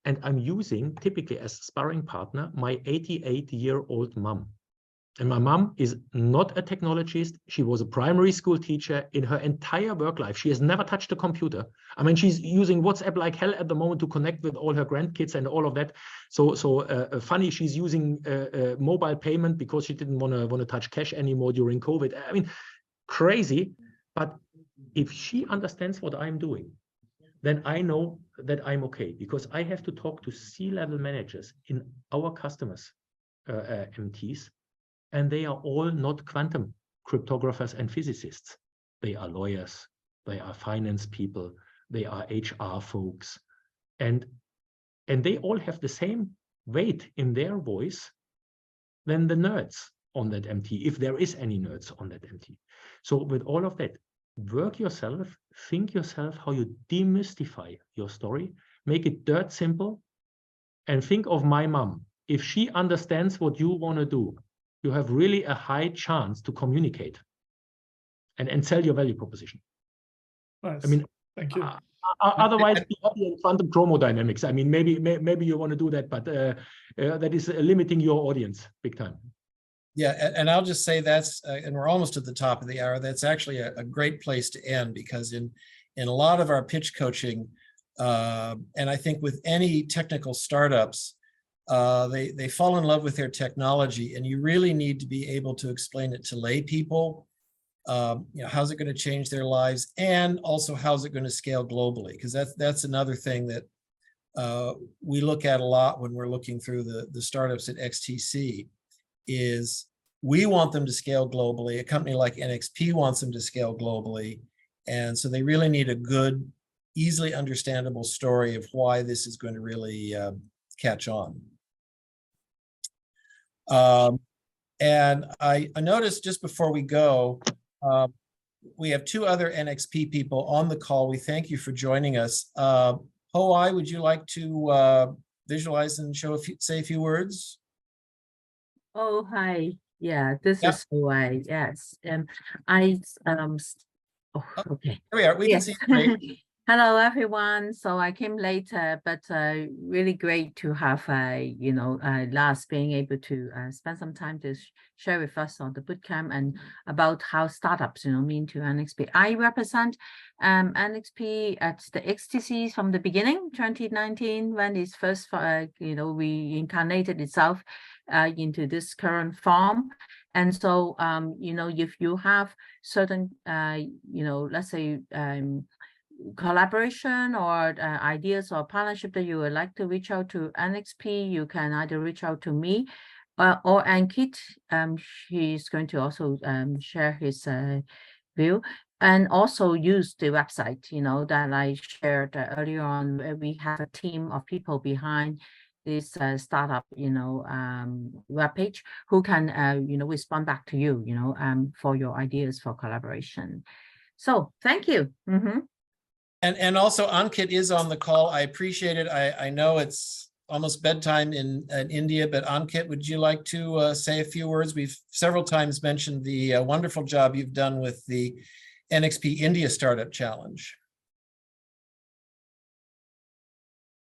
and I'm using typically as sparring partner my 88-year-old mom. And my mom is not a technologist. She was a primary school teacher in her entire work life. She has never touched a computer. I mean, she's using WhatsApp like hell at the moment to connect with all her grandkids and all of that. So funny, she's using mobile payment because she didn't want to touch cash anymore during COVID. I mean, crazy. But if she understands what I'm doing, then I know that I'm okay, because I have to talk to C-level managers in our customers' MTs. And they are all not quantum cryptographers and physicists. They are lawyers, they are finance people, they are HR folks. And they all have the same weight in their voice than the nerds on that MT, if there is any nerds on that MT. So with all of that, work yourself, think yourself how you demystify your story, make it dirt simple, and think of my mom. If she understands what you want to do, you have really a high chance to communicate and sell your value proposition. Nice. I mean, thank you. Otherwise, be happy in quantum chromodynamics. I mean, maybe you want to do that, but that is limiting your audience big time. Yeah, and I'll just say that's, and we're almost at the top of the hour, that's actually a great place to end, because in a lot of our pitch coaching, and I think with any technical startups, they fall in love with their technology, and you really need to be able to explain it to lay people how's it going to change their lives, and also how's it going to scale globally? Because that's another thing that we look at a lot when we're looking through the startups at XTC, is we want them to scale globally. A company like NXP wants them to scale globally. And so they really need a good, easily understandable story of why this is going to really catch on. And I noticed just before we go, we have two other NXP people on the call. We thank you for joining us. Hoi, would you like to visualize and say a few words? Oh, hi. Yeah, this Yep. is Hoi. Yes. Oh, okay. There we are. We can Yes. see you great. Hello, everyone. So I came later, but really great to have, Lars being able to spend some time to share with us on the bootcamp and about how startups, mean to NXP. I represent NXP at the XTC from the beginning, 2019, when it's first, reincarnated itself into this current form. And so, if you have certain, let's say, collaboration or ideas or partnership that you would like to reach out to NXP, you can either reach out to me or Ankit. He's going to also share his view, and also use the website, that I shared earlier on, where we have a team of people behind this startup, webpage, who can, respond back to you, for your ideas for collaboration. So thank you. And also Ankit is on the call. I appreciate it. I know it's almost bedtime in India, but Ankit, would you like to say a few words? We've several times mentioned the wonderful job you've done with the NXP India Startup Challenge.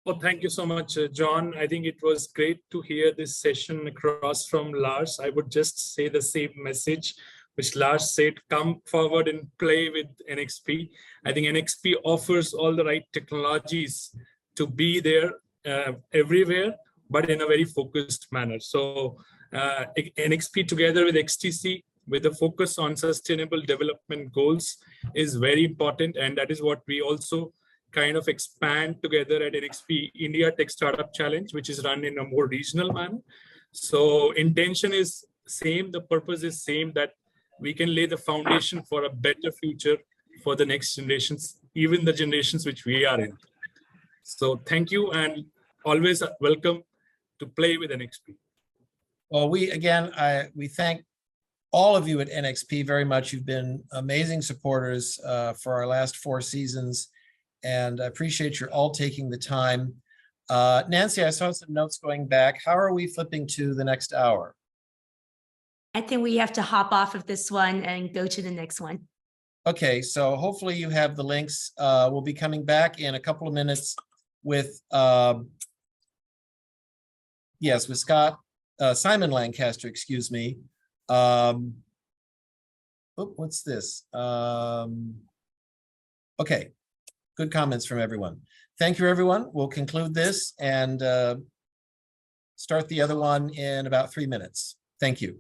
Well, thank you so much, John. I think it was great to hear this session across from Lars. I would just say the same message, which Lars said: come forward and play with NXP. I think NXP offers all the right technologies to be there everywhere, but in a very focused manner. So NXP together with XTC, with a focus on sustainable development goals, is very important. And that is what we also kind of expand together at NXP India Tech Startup Challenge, which is run in a more regional manner. So intention is same, the purpose is same, that we can lay the foundation for a better future for the next generations, even the generations which we are in. So thank you, and always welcome to play with NXP. Well, we thank all of you at NXP very much. You've been amazing supporters for our last 4 seasons, and I appreciate you all taking the time. Nancy, I saw some notes going back. How are we flipping to the next hour? I think we have to hop off of this one and go to the next one. Okay, so hopefully you have the links. We'll be coming back in a couple of minutes with, with Scott, Simon Lancaster, excuse me. What's this? Okay, good comments from everyone. Thank you, everyone. We'll conclude this and start the other one in about 3 minutes. Thank you.